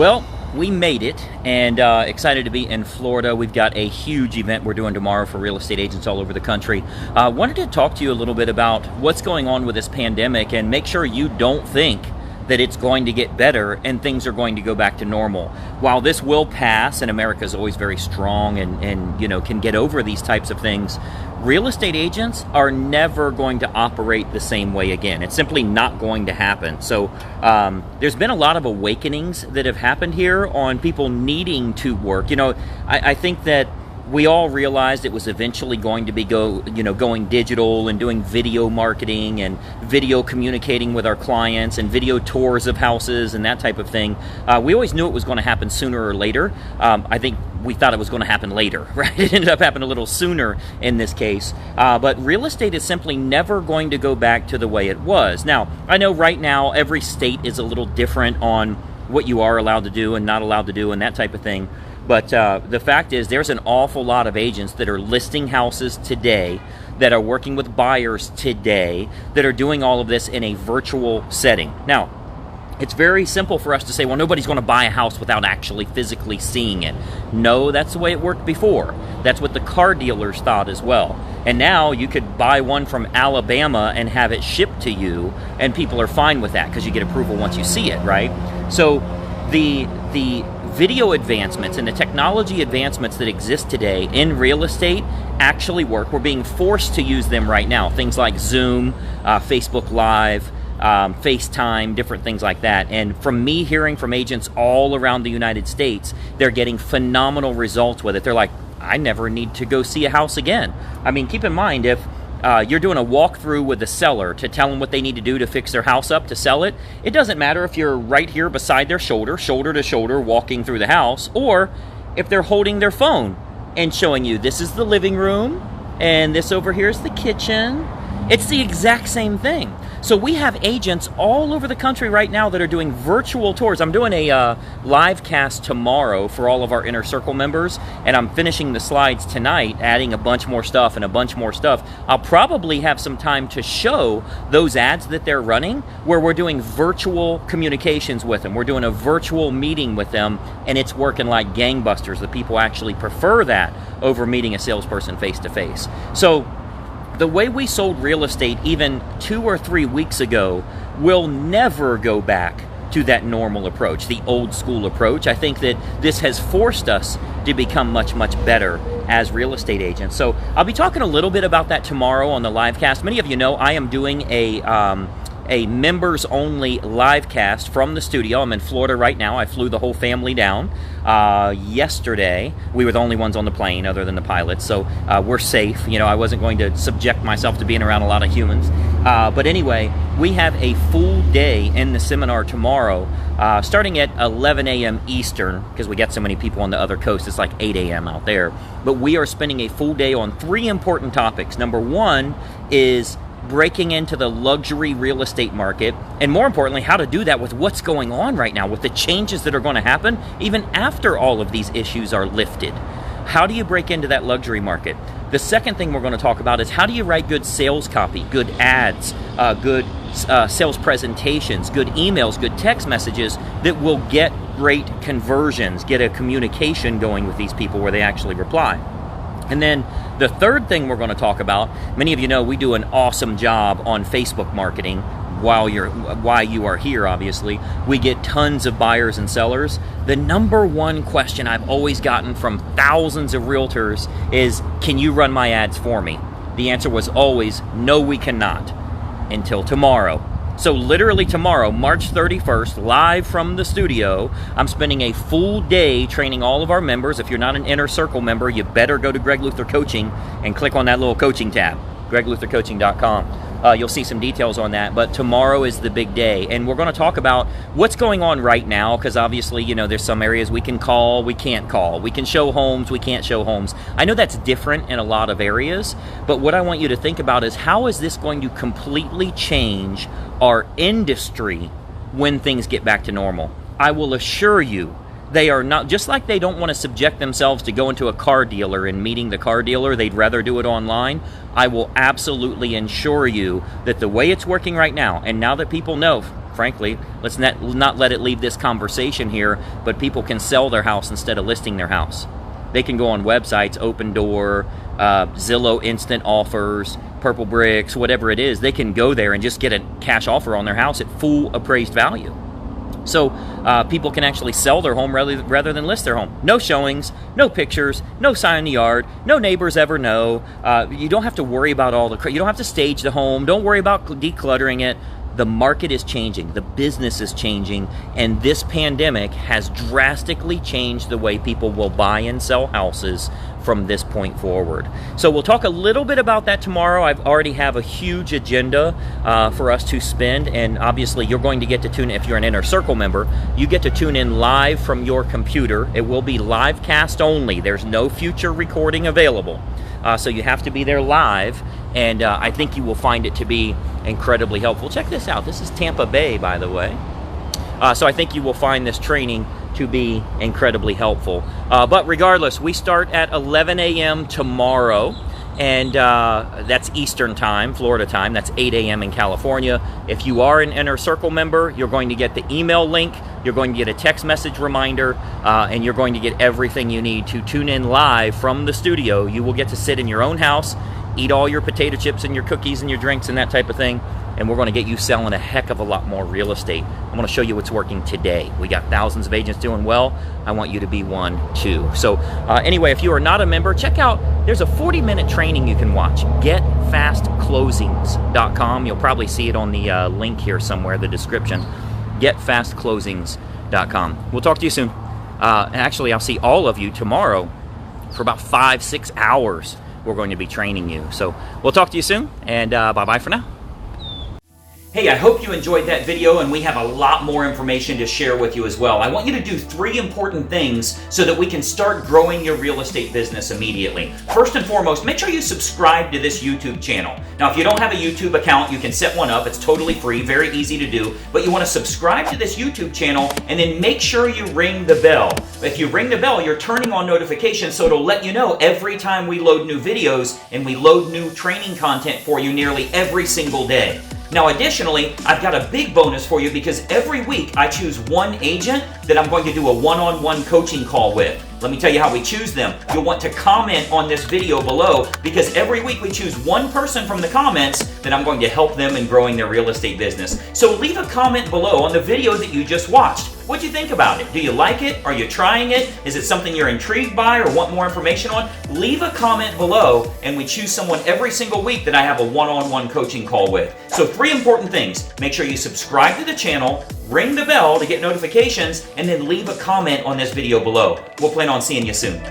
Well, we made it, and excited to be in Florida. We've got a huge event we're doing tomorrow for real estate agents all over the country. Wanted to talk to you a little bit about what's going on with this pandemic and make sure you don't think that it's going to get better and things are going to go back to normal. While this will pass, and America is always very strong and can get over these types of things, real estate agents are never going to operate the same way again. It's simply not going to happen. So there's been a lot of awakenings that have happened here on people needing to work. I think that we all realized it was eventually going to be going digital and doing video marketing and video communicating with our clients and video tours of houses and that type of thing. We always knew it was going to happen sooner or later. I think we thought it was going to happen later, right? It ended up happening a little sooner in this case. But real estate is simply never going to go back to the way it was. Now, I know right now every state is a little different on what you are allowed to do and not allowed to do and that type of thing. But the fact is there's an awful lot of agents that are listing houses today, that are working with buyers today, that are doing all of this in a virtual setting. Now, it's very simple for us to say, well, nobody's going to buy a house without actually physically seeing it. No, that's the way it worked before. That's what the car dealers thought as well. And now you could buy one from Alabama and have it shipped to you, and people are fine with that because you get approval once you see it, right? So the video advancements and the technology advancements that exist today in real estate actually work. We're being forced to use them right now. Things like Zoom, Facebook Live, FaceTime, different things like that. And from me hearing from agents all around the United States, they're getting phenomenal results with it. They're like, I never need to go see a house again. I mean, keep in mind, if you're doing a walkthrough with the seller to tell them what they need to do to fix their house up, to sell it, it doesn't matter if you're right here beside their shoulder to shoulder, walking through the house, or if they're holding their phone and showing you, this is the living room, and this over here is the kitchen. It's the exact same thing. So we have agents all over the country right now that are doing virtual tours. I'm doing a live cast tomorrow for all of our Inner Circle members, and I'm finishing the slides tonight, adding a bunch more stuff and a bunch more stuff. I'll probably have some time to show those ads that they're running where we're doing virtual communications with them. We're doing a virtual meeting with them, and it's working like gangbusters. The people actually prefer that over meeting a salesperson face-to-face. So the way we sold real estate even 2 or 3 weeks ago will never go back to that normal approach, the old school approach. I think that this has forced us to become much, much better as real estate agents. So I'll be talking a little bit about that tomorrow on the live cast. Many of you know I am doing a members only live cast from the studio. I'm in Florida right now. I flew the whole family down yesterday. We were the only ones on the plane other than the pilots, so we're safe. I wasn't going to subject myself to being around a lot of humans. But anyway, we have a full day in the seminar tomorrow, starting at 11 a.m. Eastern, because we got so many people on the other coast. It's like 8 a.m. out there. But we are spending a full day on 3 important topics. Number one is breaking into the luxury real estate market, and more importantly, how to do that with what's going on right now, with the changes that are going to happen even after all of these issues are lifted. How do you break into that luxury market? The second thing we're going to talk about is how do you write good sales copy, good ads, good sales presentations, good emails, good text messages that will get great conversions, get a communication going with these people where they actually reply. And then the third thing we're going to talk about, many of you know we do an awesome job on Facebook marketing while you are here, obviously. We get tons of buyers and sellers. The number one question I've always gotten from thousands of realtors is, can you run my ads for me? The answer was always, no, we cannot, until tomorrow. So literally tomorrow, March 31st, live from the studio, I'm spending a full day training all of our members. If you're not an Inner Circle member, you better go to Greg Luther Coaching and click on that little coaching tab, gregluthercoaching.com. You'll see some details on that, but tomorrow is the big day, and we're going to talk about what's going on right now, because obviously, there's some areas we can call, we can't call. We can show homes, we can't show homes. I know that's different in a lot of areas, but what I want you to think about is how is this going to completely change our industry when things get back to normal? I will assure you, they are not, just like they don't want to subject themselves to going to a car dealer and meeting the car dealer, they'd rather do it online. I will absolutely ensure you that the way it's working right now, and now that people know frankly, let's not let it leave this conversation here, but people can sell their house instead of listing their house. They can go on websites, Open Door, Zillow Instant Offers, Purple Bricks, whatever it is. They can go there and just get a cash offer on their house at full appraised value. So people can actually sell their home rather than list their home. No showings, no pictures, no sign in the yard, no neighbors ever know. You don't have to worry about you don't have to stage the home. Don't worry about decluttering it. The market is changing, the business is changing, and this pandemic has drastically changed the way people will buy and sell houses from this point forward. So we'll talk a little bit about that tomorrow. I already have a huge agenda for us to spend, and obviously you're going to get to tune in. If you're an Inner Circle member, you get to tune in live from your computer. It will be live cast only. There's no future recording available. So you have to be there live, and I think you will find it to be incredibly helpful. Check this out. This is Tampa Bay, by the way. So I think you will find this training to be incredibly helpful. But regardless, we start at 11 a.m. tomorrow, and that's Eastern time, Florida time. That's 8 a.m. in California. If you are an Inner Circle member, you're going to get the email link, you're going to get a text message reminder, and you're going to get everything you need to tune in live from the studio. You will get to sit in your own house, eat all your potato chips and your cookies and your drinks and that type of thing, and we're going to get you selling a heck of a lot more real estate. I'm going to show you what's working today. We got thousands of agents doing well. I want you to be one too. So anyway, if you are not a member, check out, there's a 40-minute training you can watch, getfastclosings.com. You'll probably see it on the link here somewhere, the description, getfastclosings.com. We'll talk to you soon. Actually, I'll see all of you tomorrow for about 5-6 hours. We're going to be training you. So we'll talk to you soon, and bye-bye for now. Hey, I hope you enjoyed that video, and we have a lot more information to share with you as well. I want you to do 3 important things so that we can start growing your real estate business immediately. First and foremost, make sure you subscribe to this YouTube channel. Now, if you don't have a YouTube account, you can set one up. It's totally free, very easy to do, but you want to subscribe to this YouTube channel and then make sure you ring the bell. If you ring the bell, you're turning on notifications, so it'll let you know every time we load new videos, and we load new training content for you nearly every single day. Now, additionally, I've got a big bonus for you, because every week I choose one agent that I'm going to do a one-on-one coaching call with. Let me tell you how we choose them. You'll want to comment on this video below, because every week we choose one person from the comments that I'm going to help them in growing their real estate business. So leave a comment below on the video that you just watched. What'd you think about it? Do you like it? Are you trying it? Is it something you're intrigued by or want more information on? Leave a comment below, and we choose someone every single week that I have a one-on-one coaching call with. So 3 important things. Make sure you subscribe to the channel, ring the bell to get notifications, and then leave a comment on this video below. We'll plan on seeing you soon.